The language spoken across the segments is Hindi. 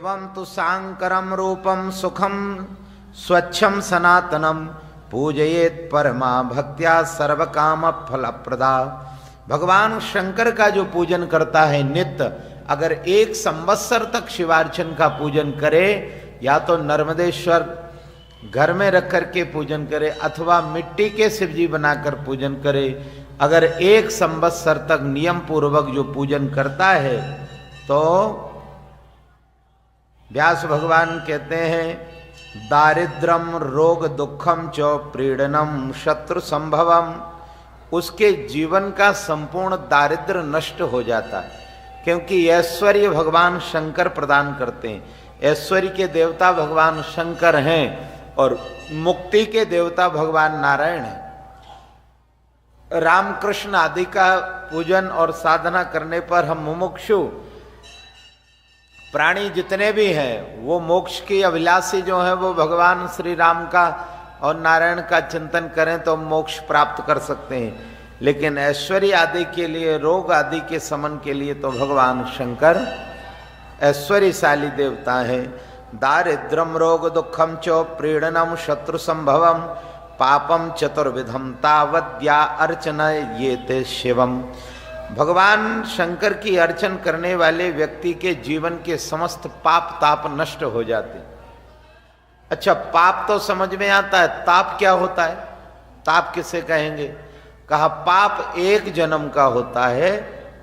शिवम तु सांकरम रूपम सुखम स्वच्छम सनातनम पूजयेत परमा भक्त्या सर्व काम फलप्रदा। भगवान शंकर का जो पूजन करता है नित्य, अगर 1 संवत्सर तक शिवार्चन का पूजन करे, या तो नर्मदेश्वर घर में रख कर के पूजन करे अथवा मिट्टी के शिवजी बनाकर पूजन करे, अगर 1 संवत्सर तक नियम पूर्वक जो पूजन करता है तो व्यास भगवान कहते हैं दारिद्रम रोग दुखम च प्रीडनम शत्रु संभवम, उसके जीवन का संपूर्ण दारिद्र नष्ट हो जाता है, क्योंकि ऐश्वर्य भगवान शंकर प्रदान करते हैं। ऐश्वर्य के देवता भगवान शंकर हैं और मुक्ति के देवता भगवान नारायण हैं। रामकृष्ण आदि का पूजन और साधना करने पर हम मुमुक्षु प्राणी जितने भी हैं वो मोक्ष की अभिलाषी जो है वो भगवान श्री राम का और नारायण का चिंतन करें तो मोक्ष प्राप्त कर सकते हैं, लेकिन ऐश्वर्य आदि के लिए, रोग आदि के समन के लिए तो भगवान शंकर ऐश्वर्यशाली देवता है। दारिद्रम रोग दुखम च प्रीडनम शत्रु संभवम पापम चतुर्विधम तावद्या अर्चना ये ते शिवम। भगवान शंकर की अर्चन करने वाले व्यक्ति के जीवन के समस्त पाप ताप नष्ट हो जाते। अच्छा, पाप तो समझ में आता है, ताप क्या होता है? ताप किसे कहेंगे? कहा पाप 1 जन्म का होता है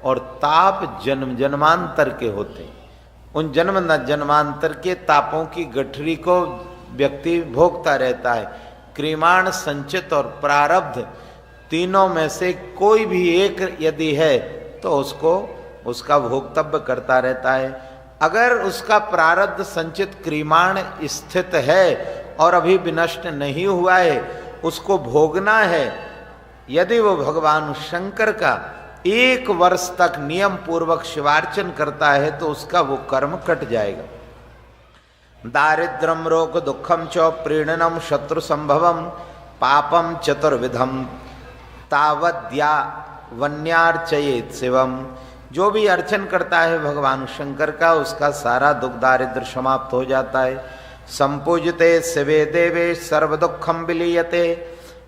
और ताप जन्म जन्मांतर के होते हैं। उन जन्म जन्मांतर के तापों की गठरी को व्यक्ति भोगता रहता है। क्रिमाण, संचित और प्रारब्ध तीनों में से कोई भी एक यदि है तो उसको उसका भोक्तव्य करता रहता है। अगर उसका प्रारब्ध संचित क्रिमाण स्थित है और अभी विनष्ट नहीं हुआ है, उसको भोगना है, यदि वो भगवान शंकर का 1 वर्ष तक नियम पूर्वक शिवार्चन करता है तो उसका वो कर्म कट जाएगा। दारिद्रम रोग दुखम च प्रीणनम शत्रु संभवम पापम चतुर्विधम तावद्या वन्यार्चयेत शिवम। जो भी अर्चन करता है भगवान शंकर का, उसका सारा दुख दारिद्र समाप्त हो जाता है। संपूजते शिवे देवे सर्व दुखम विलीयते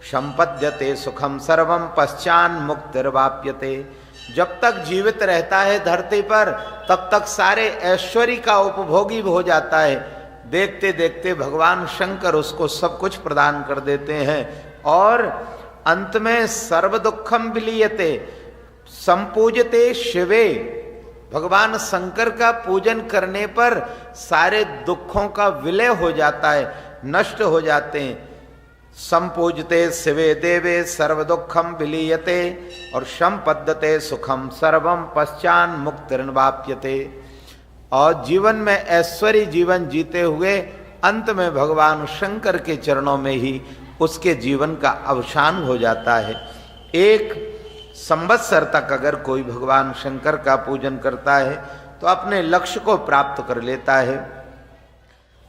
संपद्यते सुखम सर्वम पश्चान मुक्तिर्वाप्यते। जब तक जीवित रहता है धरती पर तब तक सारे ऐश्वर्य का उपभोगी हो जाता है। देखते देखते भगवान शंकर उसको सब कुछ प्रदान कर देते हैं और अंत में सर्व दुखम विलीयते संपूजते शिवे। भगवान शंकर का पूजन करने पर सारे दुखों का विलय हो जाता है, नष्ट हो जाते हैं। संपूजते शिवे देवे सर्व दुखम विलीयते और संपद्यते सुखम सर्वम पश्चान मुक्तिर्वाप्यते। और जीवन में ऐश्वर्य जीवन जीते हुए अंत में भगवान शंकर के चरणों में ही उसके जीवन का अवसान हो जाता है। 1 संवत्सर तक अगर कोई भगवान शंकर का पूजन करता है तो अपने लक्ष्य को प्राप्त कर लेता है।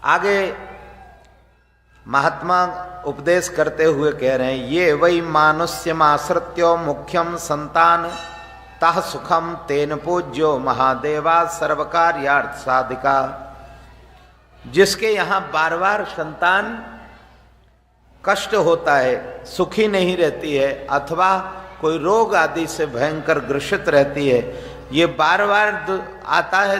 आगे महात्मा उपदेश करते हुए कह रहे हैं, ये वै मानुष्यमाश्रित्यो मुख्यम संतान तह सुखम तेन पूज्यो महादेवा सर्वकार्यार्थ साधिका। जिसके यहाँ बार बार संतान कष्ट होता है, सुखी नहीं रहती है अथवा कोई रोग आदि से भयंकर ग्रसित रहती है, ये बार बार आता है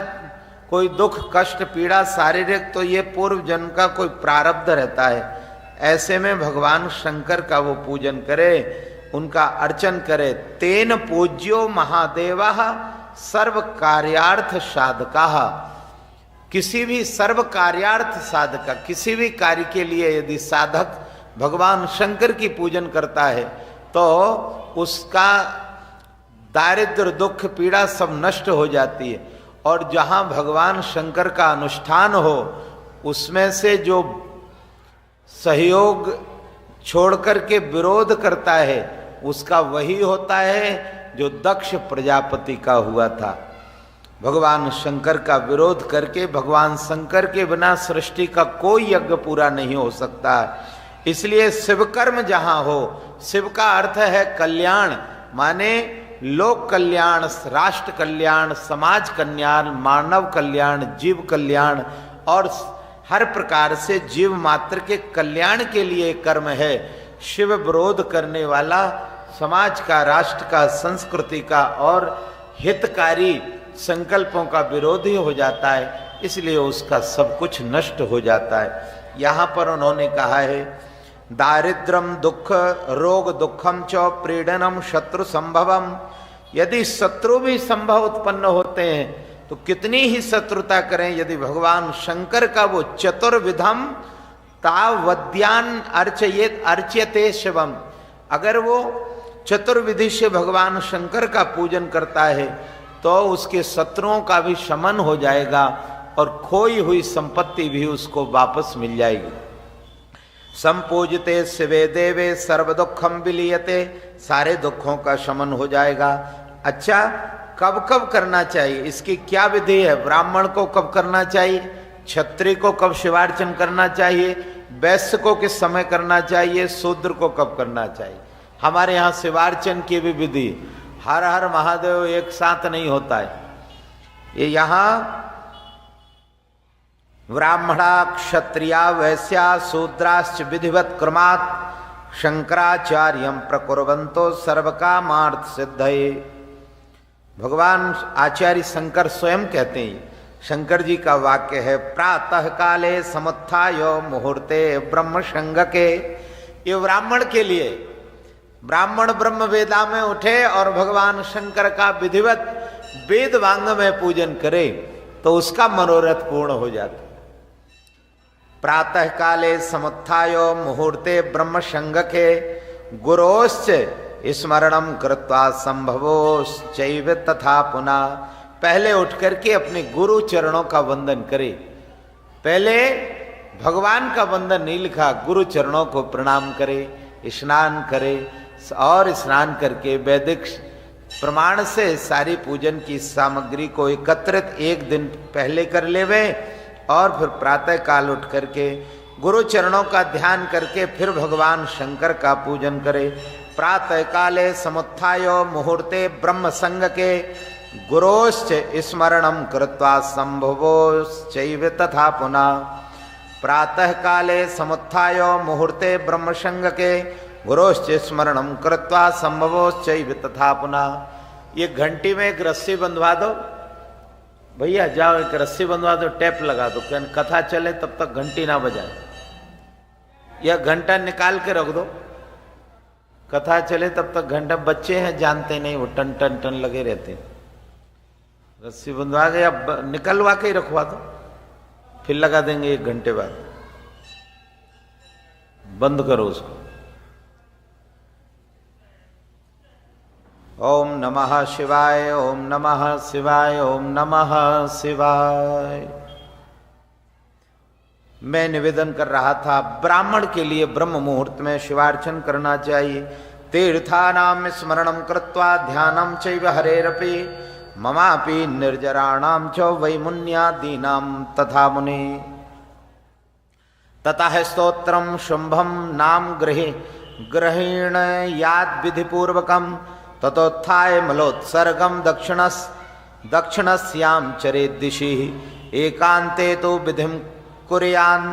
कोई दुख कष्ट पीड़ा शारीरिक, तो ये पूर्व जन्म का कोई प्रारब्ध रहता है। ऐसे में भगवान शंकर का वो पूजन करे, उनका अर्चन करे। तेन पूज्यो महादेवा सर्व कार्यार्थ साधका। किसी भी सर्व कार्यार्थ साधका, किसी भी कार्य के लिए यदि साधक भगवान शंकर की पूजन करता है तो उसका दारिद्र दुख पीड़ा सब नष्ट हो जाती है। और जहाँ भगवान शंकर का अनुष्ठान हो उसमें से जो सहयोग छोड़कर के विरोध करता है उसका वही होता है जो दक्ष प्रजापति का हुआ था। भगवान शंकर का विरोध करके, भगवान शंकर के बिना सृष्टि का कोई यज्ञ पूरा नहीं हो सकता। इसलिए शिव कर्म जहाँ हो, शिव का अर्थ है कल्याण, माने लोक कल्याण, राष्ट्र कल्याण, समाज कल्याण, मानव कल्याण, जीव कल्याण और हर प्रकार से जीव मात्र के कल्याण के लिए कर्म है। शिव विरोध करने वाला समाज का, राष्ट्र का, संस्कृति का और हितकारी संकल्पों का विरोधी हो जाता है, इसलिए उसका सब कुछ नष्ट हो जाता है। यहाँ पर उन्होंने कहा है दारिद्रम दुख रोग दुखम च प्रीडनम शत्रु संभवम। यदि शत्रु भी संभव उत्पन्न होते हैं तो कितनी ही शत्रुता करें, यदि भगवान शंकर का वो चतुर्विधम तावद्यान अर्चयेत अर्च्यते शिवम, अगर वो चतुर्विधि से भगवान शंकर का पूजन करता है तो उसके शत्रुओं का भी शमन हो जाएगा और खोई हुई संपत्ति भी उसको वापस मिल जाएगी। संपूजते शिवे देवे सर्व दुखम विलीयते, सारे दुखों का शमन हो जाएगा। अच्छा, कब कब करना चाहिए, इसकी क्या विधि है? ब्राह्मण को कब करना चाहिए, क्षत्रिय को कब शिवार्चन करना चाहिए, वैश्य को किस समय करना चाहिए, शूद्र को कब करना चाहिए? हमारे यहाँ शिवार्चन की भी विधि, हर हर महादेव एक साथ नहीं होता है। ये यहाँ ब्राह्मणा क्षत्रिया वैश्या शूद्राश्च विधिवत क्रमात् शंकराचार्यम प्रकुर्वन्तो सर्वकामार्थ सिद्धये। भगवान आचार्य शंकर स्वयं कहते हैं, शंकर जी का वाक्य है, प्रातः काले समुत्थाय मुहूर्ते ब्रह्म संगके। ये ब्राह्मण के लिए, ब्राह्मण ब्रह्म वेदा में उठे और भगवान शंकर का विधिवत वेद वांग में पूजन करे तो उसका मनोरथ पूर्ण हो जाता। प्रातः काले समुत्थाय मुहूर्ते ब्रह्म संगके गुरोश्च स्मरणम कृत्वा संभवोश्चैव तथा पुनः। पहले उठ करके अपने गुरु चरणों का वंदन करे। पहले भगवान का वंदन नहीं लिखा, गुरु चरणों को प्रणाम करे, स्नान करे और स्नान करके वैदिक प्रमाण से सारी पूजन की सामग्री को एकत्रित एक दिन पहले कर लेवे और फिर प्रातः काल उठ करके गुरु चरणों का ध्यान करके फिर भगवान शंकर का पूजन करे। प्रातः काले समुत्थाय मुहूर्ते ब्रह्म संग के गुरोश्च स्मरणम कृत्वा संभवोश्चैव तथा पुनः। प्रातः काले समुत्थाय मुहूर्ते ब्रह्म संग के गुरोश्च स्मरणम कृत्वा संभवोश्चैव तथा पुनः। ये घंटी में एक रस्सी बंधवा दो भैया, जाओ एक रस्सी बंधवा दो, टेप लगा दो, क्या कथा चले तब तक घंटी ना बजाए। या घंटा निकाल के रख दो, कथा चले तब तक घंटा, बच्चे हैं जानते नहीं, वो टन टन टन लगे रहते हैं। रस्सी बंधवा के या निकलवा के ही रखवा दो, फिर लगा देंगे 1 घंटे बाद। बंद करो उसको। ओम नमः शिवाय, ओम नमः शिवाय, ओम नमः शिवाय। मैं निवेदन कर रहा था, ब्राह्मण के लिए ब्रह्म मुहूर्त में शिवार्चन करना चाहिए। तीर्थानाम स्मरणम कृत्वा ध्यानम चैव हरेरपि ममापि निर्जराणाम च वैमुन्यादीनाम तथा मुने। ततः स्तोत्रम शुंभम नाम ग्रहेण याद विधिपूर्वकम ततोत्थाय मलोत्सर्गम दक्षिणस्याम चरेत दिशि एकांते तो विधिम कुर्यान्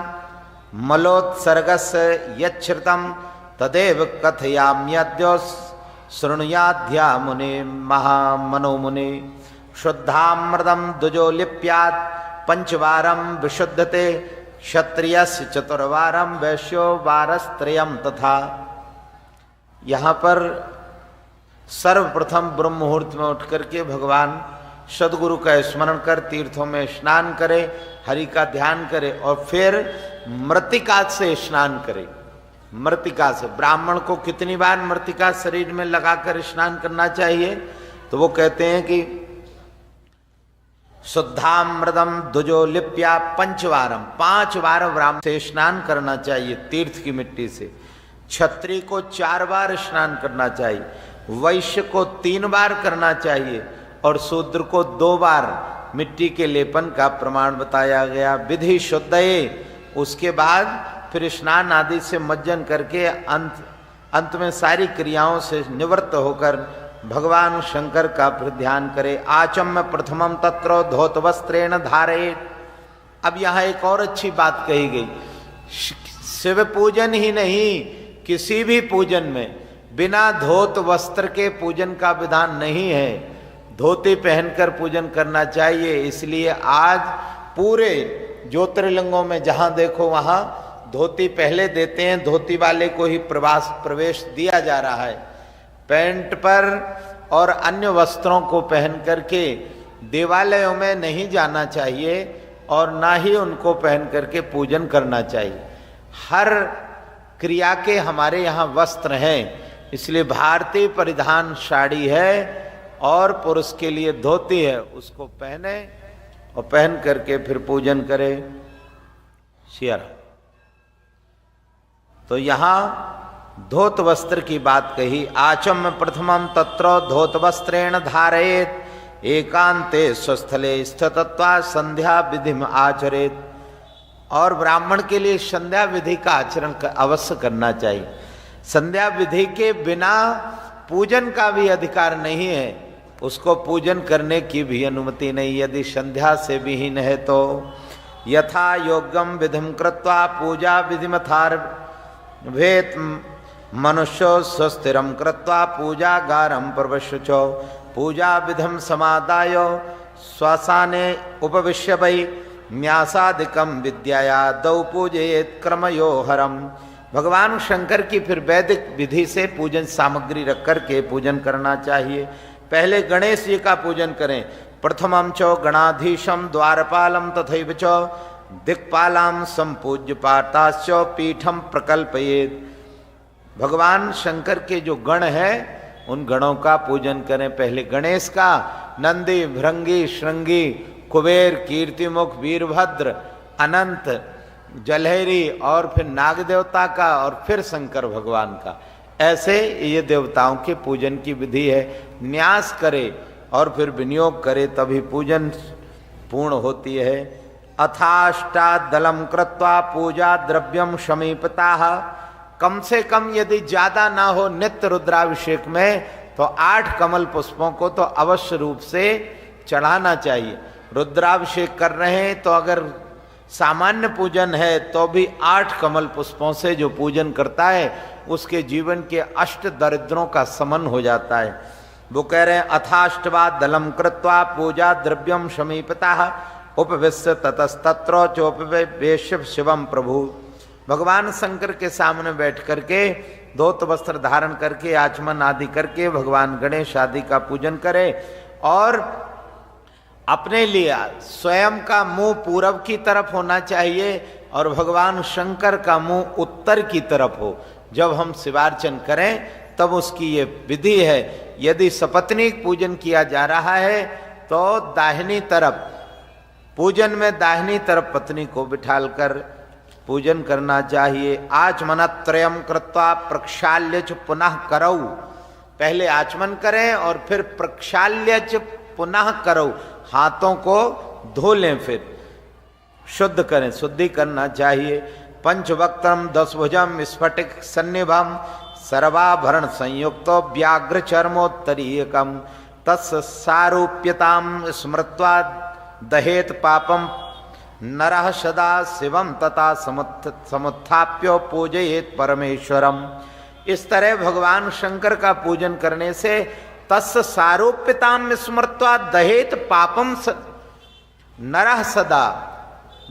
मलोत्सर्गस्य यच्छ्रुतं तदेव कथयाम्यद्यो शृणुयाद्या मुने महामनो मुने। शुद्धामृतं दुजो लिप्यात् पंचवारं विशुद्धते क्षत्रियस्य चतुर्वारं वैश्यो वारस्त्रयं तथा। यहाँ पर सर्वप्रथम ब्रह्म मुहूर्त में उठ करके भगवान सदगुरु का स्मरण कर तीर्थों में स्नान करे, हरि का ध्यान करे और फिर मृतिका से स्नान करे। मृतिका से ब्राह्मण को कितनी बार मृतिका शरीर में लगाकर स्नान करना चाहिए? तो वो कहते हैं कि शुद्धामृतम दुजो लिप्या पंचवारम, 5 बार ब्राह्मण से स्नान करना चाहिए तीर्थ की मिट्टी से। क्षत्रिय को 4 बार स्नान करना चाहिए, वैश्य को 3 बार करना चाहिए और शूद्र को 2 बार मिट्टी के लेपन का प्रमाण बताया गया। विधि शुद्धये, उसके बाद फिर स्नान आदि से मज्जन करके अंत में सारी क्रियाओं से निवृत्त होकर भगवान शंकर का फिर ध्यान करे। आचम्य प्रथमम तत्रो धोत वस्त्रेण धारेत। अब यहाँ एक और अच्छी बात कही गई, शिव पूजन ही नहीं, किसी भी पूजन में बिना धोत वस्त्र के पूजन का विधान नहीं है, धोती पहनकर पूजन करना चाहिए। इसलिए आज पूरे ज्योतिर्लिंगों में जहां देखो वहां धोती पहले देते हैं, धोती वाले को ही प्रवेश दिया जा रहा है। पैंट पर और अन्य वस्त्रों को पहन करके देवालयों में नहीं जाना चाहिए और ना ही उनको पहन करके पूजन करना चाहिए। हर क्रिया के हमारे यहाँ वस्त्र हैं, इसलिए भारतीय परिधान साड़ी है और पुरुष के लिए धोती है, उसको पहने और पहन करके फिर पूजन करे। शेयर तो यहाँ धोत वस्त्र की बात कही। आचम्य प्रथमम तत्र धोत वस्त्रेण धारयेत एकांते स्वस्थले स्थितत्वा संध्या विधि आचरेत। और ब्राह्मण के लिए संध्या विधि का आचरण अवश्य करना चाहिए। संध्या विधि के बिना पूजन का भी अधिकार नहीं है, उसको पूजन करने की भी अनुमति नहीं। यदि संध्या से विहीन है तो यथा योग्यम विधिम कृत्वा पूजा विधिमथार वेत मनुष्यो स्वस्थिरम कृत्वा पूजा गारम प्रवश्य पूजा विधम समादाय श्वासाने उपविश्य वै न्यासादिकम विद्याया दौ पूजयेत क्रमयो हरम। भगवान शंकर की फिर वैदिक विधि से पूजन सामग्री रख करके पूजन करना चाहिए। पहले गणेश जी का पूजन करें। प्रथमम चो गणाधीशम द्वारपालम तथैव च दिक्पालाम संपूज्य पाताश्च पीठम प्रकल्पयेत। भगवान शंकर के जो गण है उन गणों का पूजन करें। पहले गणेश का, नंदी, भृंगी, श्रृंगी, कुबेर, कीर्तिमुख, वीरभद्र, अनंत, जलहरी और फिर नाग देवता का और फिर शंकर भगवान का। ऐसे ये देवताओं के पूजन की विधि है। न्यास करे और फिर विनियोग करे तभी पूजन पूर्ण होती है। अथाष्टादलम कृत्वा पूजा द्रव्यम समीपता। कम से कम यदि ज्यादा ना हो नित्य रुद्राभिषेक में तो 8 कमल पुष्पों को तो अवश्य रूप से चढ़ाना चाहिए। रुद्राभिषेक कर रहे हैं तो अगर सामान्य पूजन है तो भी 8 कमल पुष्पों से जो पूजन करता है उसके जीवन के अष्ट दरिद्रों का समन हो जाता है। वो कह रहे हैं अथाष्टवा दलम कृत्वा पूजा द्रव्यम समीपता उपविश्य ततस्तत्र चोपवेश शिवम प्रभु। भगवान शंकर के सामने बैठ करके धोत वस्त्र धारण करके आचमन आदि करके भगवान गणेश आदि का पूजन करे और अपने लिए स्वयं का मुंह पूरब की तरफ होना चाहिए और भगवान शंकर का मुंह उत्तर की तरफ हो। जब हम शिवार्चन करें तब उसकी ये विधि है। यदि सपत्नीक पूजन किया जा रहा है तो दाहिनी तरफ, पूजन में दाहिनी तरफ पत्नी को बिठालकर पूजन करना चाहिए। आचमनत्रयम कृत्वा प्रक्षाल्य च पुनः करौ। पहले आचमन करें और फिर प्रक्षाल्य च पुनः करौ, हाथों को धो लें, फिर शुद्ध करें, शुद्धि करना चाहिए। पंचवक्त्रम 10 भुजम स्फटिक सन्निभम सर्वाभरण संयुक्त व्याघ्र चर्मोत्तरीयकम तत्सारूप्यताम स्मृत्वा दहेत पापम नरः सदा शिवम तथा समुत्थाप्यो पूजयेत परमेश्वरम। इस तरह भगवान शंकर का पूजन करने से तस् सारूप्यताम स्मृत्वा दहेत पापम नरः सदा,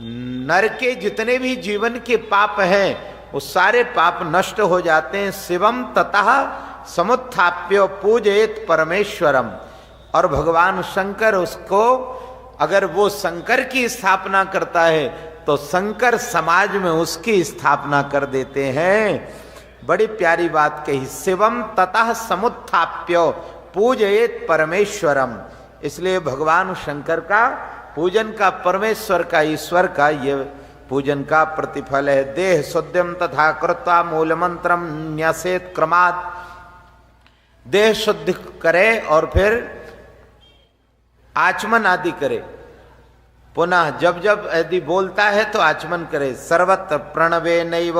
नर के जितने भी जीवन के पाप हैं वो सारे पाप नष्ट हो जाते हैं। शिवम ततः समुत्थाप्यो पूजयेत परमेश्वरम। और भगवान शंकर उसको, अगर वो शंकर की स्थापना करता है तो शंकर समाज में उसकी स्थापना कर देते हैं। बड़ी प्यारी बात कही, शिवम ततः समुत्थाप्यो पूजयेत परमेश्वरम। इसलिए भगवान शंकर का पूजन का, परमेश्वर का, ईश्वर का ये पूजन का प्रतिफल है। देह शुद्धिम तथा कृत्वा मूल मंत्रम न्यसेत क्रमात्। देह शुद्ध करे और फिर आचमन आदि करे। पुनः जब जब यदि बोलता है तो आचमन करे। सर्वत्र प्रणवे नैव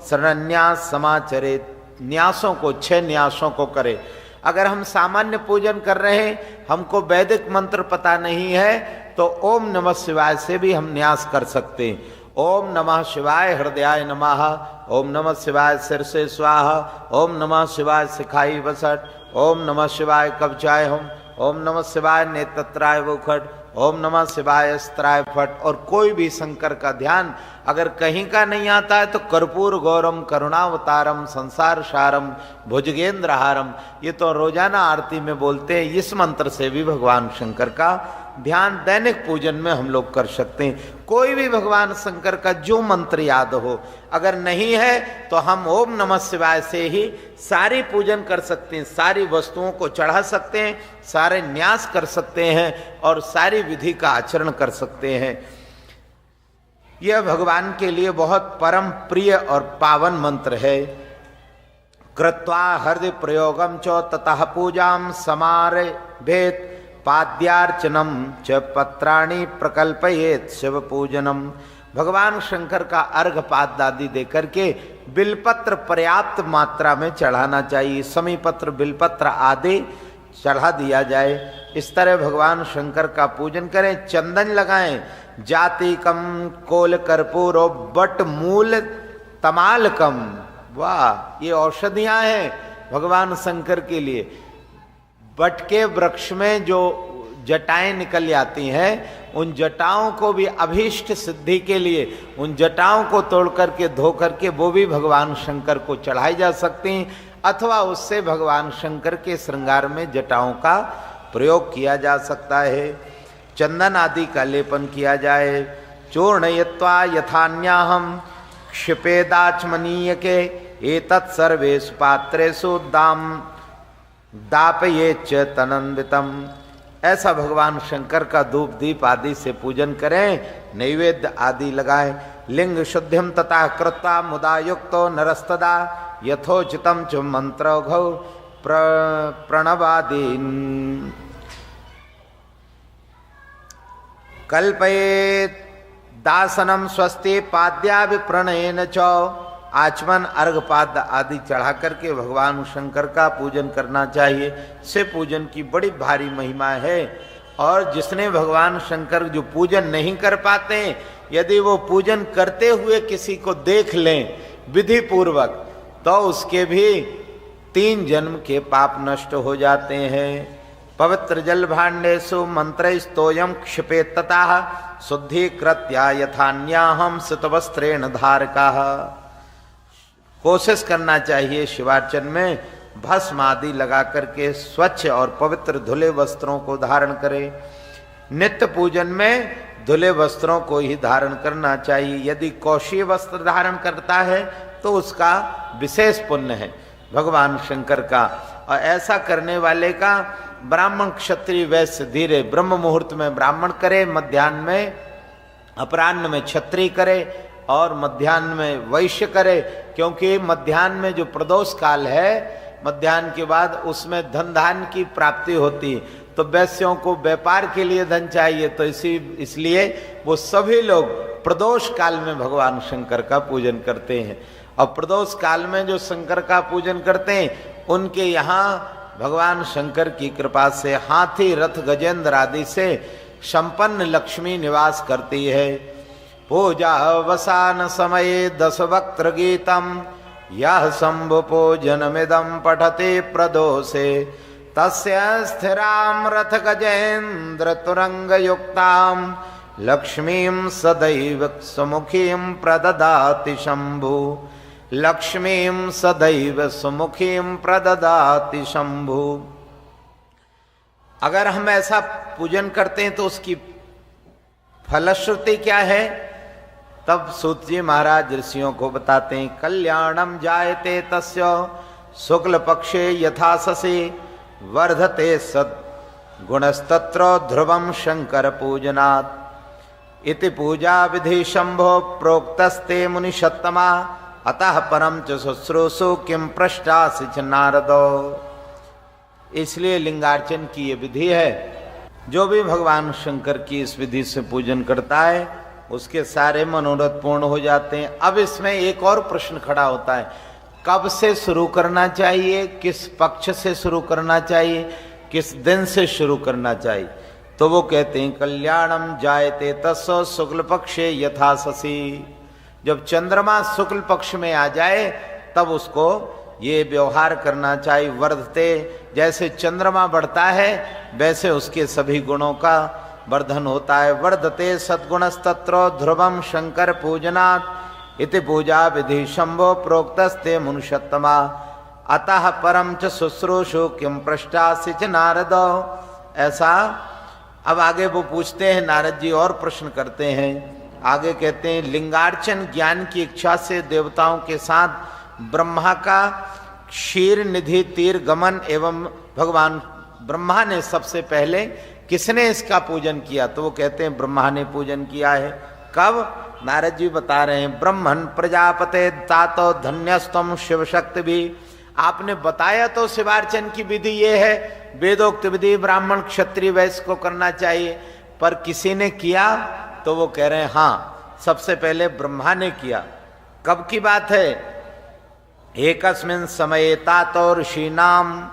शरण्यास समाचरे। न्यासों को, 6 न्यासों को करे। अगर हम सामान्य पूजन कर रहे हैं, हमको वैदिक मंत्र पता नहीं है, तो ओम नमः शिवाय से भी हम न्यास कर सकते हैं। ओम नमः शिवाय हृदयाय नमः, ओम नमः शिवाय सिरसे स्वाहा, ओम नमः शिवाय शिखाई वसट, ओम नमः शिवाय कवचाय हम, ओम नमः शिवाय नेत्रत्राय वोखट, ओम नमः शिवाय अस्त्राय फट। और कोई भी शंकर का ध्यान अगर कहीं का नहीं आता है तो कर्पूर गौरम करुणावतारम संसार सारम भुजगेंद्रहारम, ये तो रोजाना आरती में बोलते हैं। इस मंत्र से भी भगवान शंकर का ध्यान दैनिक पूजन में हम लोग कर सकते हैं। कोई भी भगवान शंकर का जो मंत्र याद हो, अगर नहीं है तो हम ओम नमः शिवाय से ही सारी पूजन कर सकते हैं, सारी वस्तुओं को चढ़ा सकते हैं, सारे न्यास कर सकते हैं और सारी विधि का आचरण कर सकते हैं। यह भगवान के लिए बहुत परम प्रिय और पावन मंत्र है। कृत्वा हृदय प्रयोगम च ततः पूजाम समारभेत पाद्यार्चनम च पत्राणि प्रकल्पयेत शिव पूजनम। भगवान शंकर का अर्घ पाद आदि दे करके बिलपत्र पर्याप्त मात्रा में चढ़ाना चाहिए। समीपत्र बिलपत्र आदि चढ़ा दिया जाए। इस तरह भगवान शंकर का पूजन करें। चंदन लगाएं, जातिकम कोल कर्पूरो बट मूल तमालकम। वाह, ये औषधियां हैं भगवान शंकर के लिए। बट के वृक्ष में जो जटाएं निकल जाती हैं, उन जटाओं को भी अभीष्ट सिद्धि के लिए उन जटाओं को तोड़ करके धो करके वो भी भगवान शंकर को चढ़ाई जा सकती हैं, अथवा उससे भगवान शंकर के श्रृंगार में जटाओं का प्रयोग किया जा सकता है। चंदन आदि का लेपन किया जाए। चूर्णयित्वा यथान्याहम क्षिपेदाचमनीय के एतत् सर्वेषु पात्रेषु दापयेच्च तनन्वितम। ऐसा भगवान शंकर का धूप दीप आदि से पूजन करें, नैवेद्य आदि लगाएं। लिंग शुद्धिम तथा कृत्वा मुदा युक्तो नरस्तदा यथोचितम च मंत्रौघौ प्रणवादीन कल्पयेत दासनम स्वस्ति पाद्याभिप्रणयेन च। आचमन अर्घपाद आदि चढ़ा करके भगवान शंकर का पूजन करना चाहिए। से पूजन की बड़ी भारी महिमा है। और जिसने भगवान शंकर जो पूजन नहीं कर पाते, यदि वो पूजन करते हुए किसी को देख लें विधि पूर्वक, तो उसके भी 3 जन्म के पाप नष्ट हो जाते हैं। पवित्र जल भाण्डेषु मंत्रैस्तोयं क्षिपेत् ततः शुद्धीकृत्या यथान्याहं सितवस्त्रेण धारकाः। कोशिश करना चाहिए शिवार्चन में भस्म आदि लगा करके स्वच्छ और पवित्र धुले वस्त्रों को धारण करें। नित्य पूजन में धुले वस्त्रों को ही धारण करना चाहिए। यदि कौशीय वस्त्र धारण करता है तो उसका विशेष पुण्य है भगवान शंकर का। और ऐसा करने वाले का ब्राह्मण क्षत्रिय वैश्य धीरे ब्रह्म मुहूर्त में ब्राह्मण करे, मध्याह्न में अपराह्न में क्षत्रिय करे और मध्याह्न में वैश्य करे। क्योंकि मध्याह्न में जो प्रदोष काल है, मध्याह्न के बाद उसमें धन धान्य की प्राप्ति होती, तो वैश्यों को व्यापार के लिए धन चाहिए, तो इसलिए वो सभी लोग प्रदोष काल में भगवान शंकर का पूजन करते हैं। और प्रदोष काल में जो शंकर का पूजन करते हैं, उनके यहाँ भगवान शंकर की कृपा से हाथी रथ गजेंद्र आदि से संपन्न लक्ष्मी निवास करती है। पूजा अवसान समये 10 वक्त्र गीतम यह शंभु पूजनमिदं पठते प्रदोषे तस्य स्थिरां रथ गजेन्द्र तुरंग युक्तां लक्ष्मीं सदैव सुमुखीं प्रददाति शंभु। लक्ष्मीं सदैव सुमुखीं प्रददाति शंभु। अगर हम ऐसा पूजन करते हैं तो उसकी फलश्रुति क्या है? तब सूत जी महाराज ऋषियों को बताते हैं, कल्याणम जायते तस्य शुक्ल पक्षे यथा ससे वर्धते सद गुणस्तत्र ध्रुवम शंकर पूजनात् इति पूजा विधि शंभो प्रोक्तस्ते मुनिषत्तमा अतः परम च शुश्रूषु किम पृष्ठासि च नारदो। इसलिए लिंगार्चन की ये विधि है। जो भी भगवान शंकर की इस विधि से पूजन करता है उसके सारे मनोरथ पूर्ण हो जाते हैं। अब इसमें एक और प्रश्न खड़ा होता है, कब से शुरू करना चाहिए, किस पक्ष से शुरू करना चाहिए, किस दिन से शुरू करना चाहिए। तो वो कहते हैं कल्याणम जायते तस्सो शुक्ल पक्षे यथा शशि। जब चंद्रमा शुक्ल पक्ष में आ जाए तब उसको ये व्यवहार करना चाहिए। वर्धते, जैसे चंद्रमा बढ़ता है वैसे उसके सभी गुणों का वर्धन होता है। वर्धते सद्गुणस्तत्र ध्रुवम शंकर पूजनात् इति पूजा विधि शंभो प्रोक्तस्ते मनुष्योत्तमा अतः परम च शुश्रूषु किम पृष्ठासि च नारद। ऐसा अब आगे वो पूछते हैं, नारद जी और प्रश्न करते हैं। आगे कहते हैं लिंगार्चन ज्ञान की इच्छा से देवताओं के साथ ब्रह्मा का क्षीर निधि तीर गमन एवं भगवान ब्रह्मा ने सबसे पहले किसने इसका पूजन किया? तो वो कहते हैं ब्रह्मा ने पूजन किया है। कब? नारद जी बता रहे हैं ब्रह्मन् प्रजापते तातो धन्यस्तम शिव शक्ति भी। आपने बताया तो शिवार्चन की विधि ये है, वेदोक्त विधि ब्राह्मण क्षत्रिय वैश्य को करना चाहिए, पर किसी ने किया? तो वो कह रहे हैं हाँ, सबसे पहले ब्रह्मा ने किया। कब की बात है? एकस्मिन् समये तातो ऋषीणाम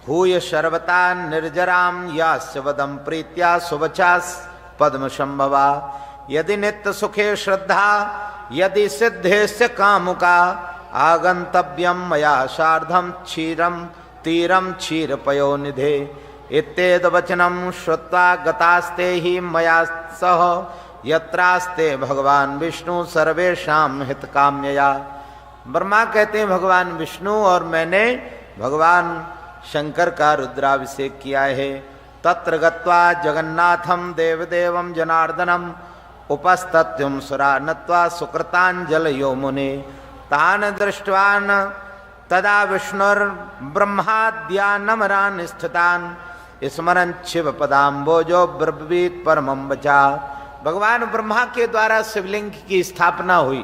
हूय शर्वता निर्जराम यास्य वदम प्रीत्या सुवचास पद्म संभवा यदि नित्य सुखे श्रद्धा यदि सिद्धेस्य कामुका आगंतव्यम मया सार्धम क्षीरम तीरम क्षीर पयो निधे इत्येद वचनम श्रुत्वा गतास्ते ही मया सह यत्रास्ते भगवान विष्णु सर्वेषां हितकाम्यया। ब्रह्मा कहते हैं भगवान विष्णु और मैंने भगवान शंकर का रुद्राभिषेक किया है। तत्र गत्वा जगन्नाथम देवदेवम जनार्दनम उपस्तत्युम सुरा नत्वा सुकृतांजलयो मुने तान दृष्टवान तदा विष्णुर्ब्रह्माद्यानमरान् स्थितान् स्मरन् शिव पदाम्बोजो ब्रवीत परमं वचा। भगवान ब्रह्मा के द्वारा शिवलिंग की स्थापना हुई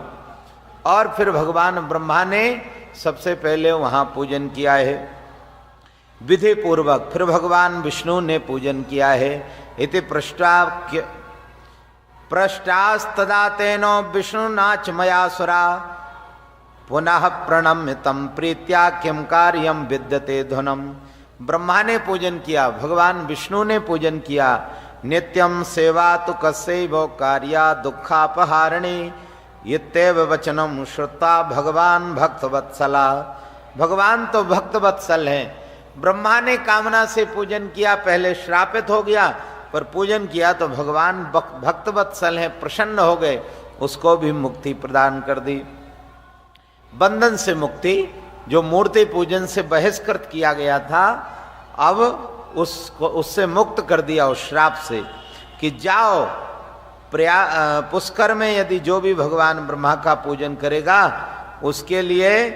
और फिर भगवान ब्रह्मा ने सबसे पहले वहां पूजन किया है विधि पूर्वक, फिर भगवान विष्णु ने पूजन किया है। इति पृष्ठास्तदा तेनो विष्णुनाच मया सुरा पुनः प्रणम्य तम प्रीत्या किम कार्यम विद्यते ध्वनम। ब्रह्मा ने पूजन किया, भगवान विष्णु ने पूजन किया। नित्यम सेवा तो कस्यैव कार्या दुखापहारिणी इत्येव वचनम श्रुत्वा भगवान भक्तवत्सला। भगवान तो भक्तवत्सल हैं। ब्रह्मा ने कामना से पूजन किया, पहले श्रापित हो गया, पर पूजन किया तो भगवान भक्तवत्सल हैं, प्रसन्न हो गए, उसको भी मुक्ति प्रदान कर दी। बंधन से मुक्ति, जो मूर्ति पूजन से बहिष्कृत किया गया था, अब उससे मुक्त कर दिया उस श्राप से कि जाओ पुष्कर में यदि जो भी भगवान ब्रह्मा का पूजन करेगा उसके लिए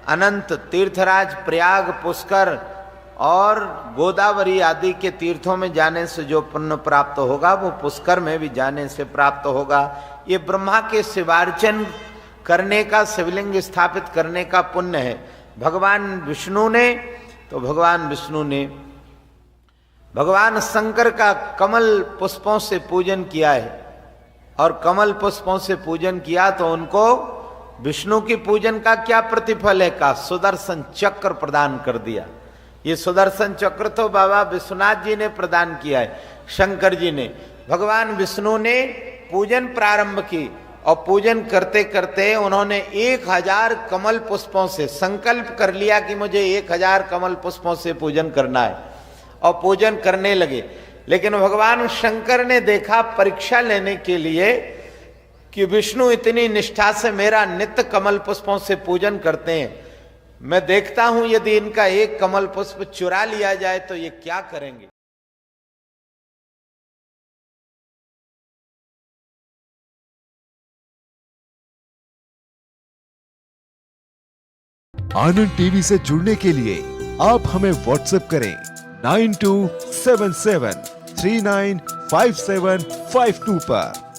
अनंत तीर्थराज प्रयाग पुष्कर और गोदावरी आदि के तीर्थों में जाने से जो पुण्य प्राप्त होगा वो पुष्कर में भी जाने से प्राप्त होगा। ये ब्रह्मा के शिवार्चन करने का, शिवलिंग स्थापित करने का पुण्य है। भगवान विष्णु ने भगवान शंकर का कमल पुष्पों से पूजन किया है और कमल पुष्पों से पूजन किया तो उनको विष्णु की पूजन का क्या प्रतिफल है? का सुदर्शन चक्र प्रदान कर दिया। ये सुदर्शन चक्र तो बाबा विश्वनाथ जी ने प्रदान किया है, शंकर जी ने। भगवान विष्णु ने पूजन प्रारंभ की और पूजन करते करते उन्होंने 1000 कमल पुष्पों से संकल्प कर लिया कि मुझे 1000 कमल पुष्पों से पूजन करना है और पूजन करने लगे। लेकिन भगवान शंकर ने देखा परीक्षा लेने के लिए कि विष्णु इतनी निष्ठा से मेरा नित्य कमल पुष्पों से पूजन करते हैं, मैं देखता हूं यदि इनका एक कमल पुष्प चुरा लिया जाए तो ये क्या करेंगे। आनंद टीवी से जुड़ने के लिए आप हमें व्हाट्सएप करें 9277395752 पर।